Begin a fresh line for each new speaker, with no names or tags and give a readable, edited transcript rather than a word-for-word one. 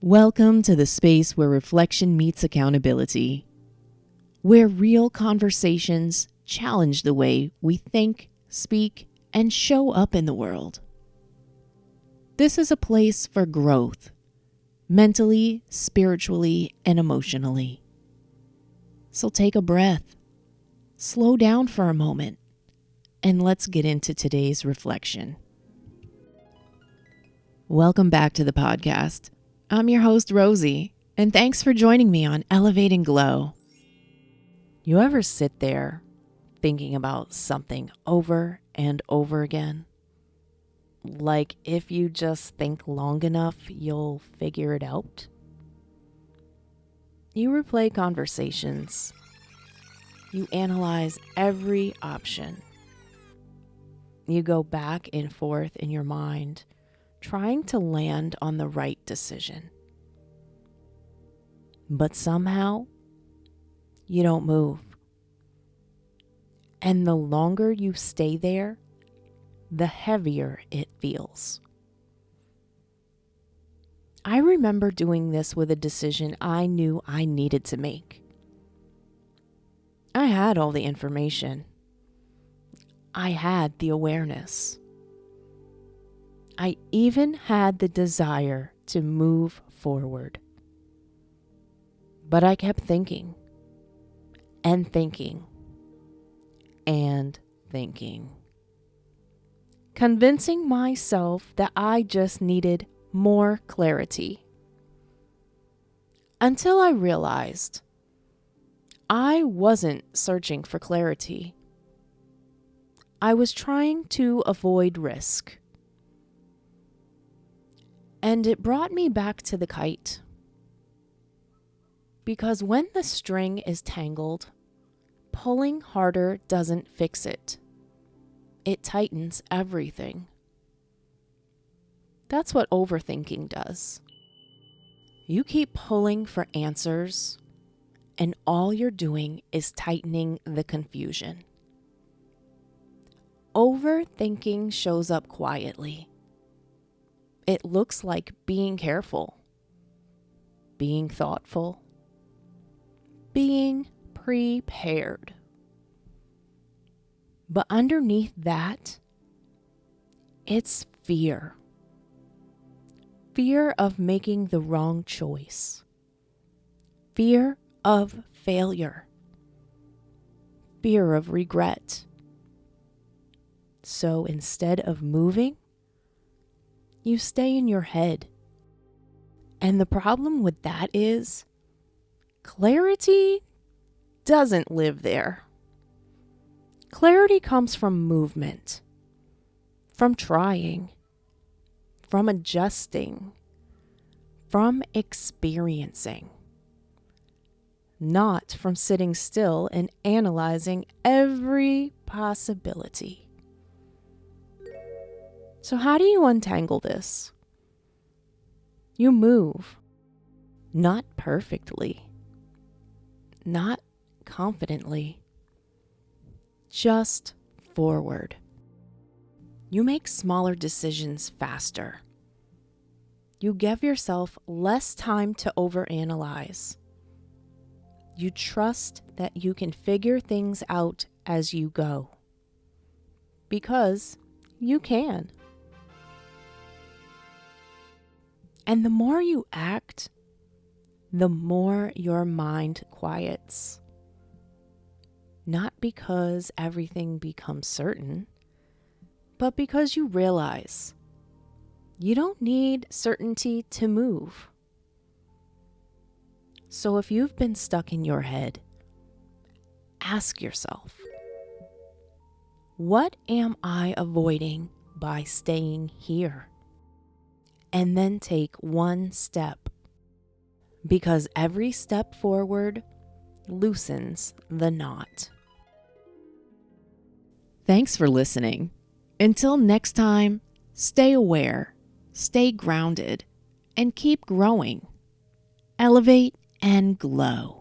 Welcome to the space where reflection meets accountability, where real conversations challenge the way we think, speak, and show up in the world. This is a place for growth, mentally, spiritually, and emotionally. So take a breath, slow down for a moment, and let's get into today's reflection. Welcome back to the podcast. I'm your host, Rosie, and thanks for joining me on Elevate and Glow. You ever sit there thinking about something over and over again? Like if you just think long enough, you'll figure it out? You replay conversations. You analyze every option. You go back and forth in your mind, trying to land on the right decision. But somehow, you don't move. And the longer you stay there, the heavier it feels. I remember doing this with a decision I knew I needed to make. I had all the information. I had the awareness. I even had the desire to move forward. But I kept thinking and thinking and thinking, convincing myself that I just needed more clarity. Until I realized I wasn't searching for clarity. I was trying to avoid risk. And it brought me back to the kite. Because when the string is tangled, pulling harder doesn't fix it. It tightens everything. That's what overthinking does. You keep pulling for answers, and all you're doing is tightening the confusion. Overthinking shows up quietly. It looks like being careful, being thoughtful, being prepared. But underneath that, it's fear. Fear of making the wrong choice. Fear of failure. Fear of regret. So instead of moving, you stay in your head. And the problem with that is clarity doesn't live there. Clarity comes from movement, from trying, from adjusting, from experiencing, not from sitting still and analyzing every possibility. So how do you untangle this? You move, not perfectly, not confidently, just forward. You make smaller decisions faster. You give yourself less time to overanalyze. You trust that you can figure things out as you go. Because you can. And the more you act, the more your mind quiets. Not because everything becomes certain, but because you realize you don't need certainty to move. So if you've been stuck in your head, ask yourself, what am I avoiding by staying here? And then take one step, because every step forward loosens the knot. Thanks for listening. Until next time, stay aware, stay grounded, and keep growing. Elevate and glow.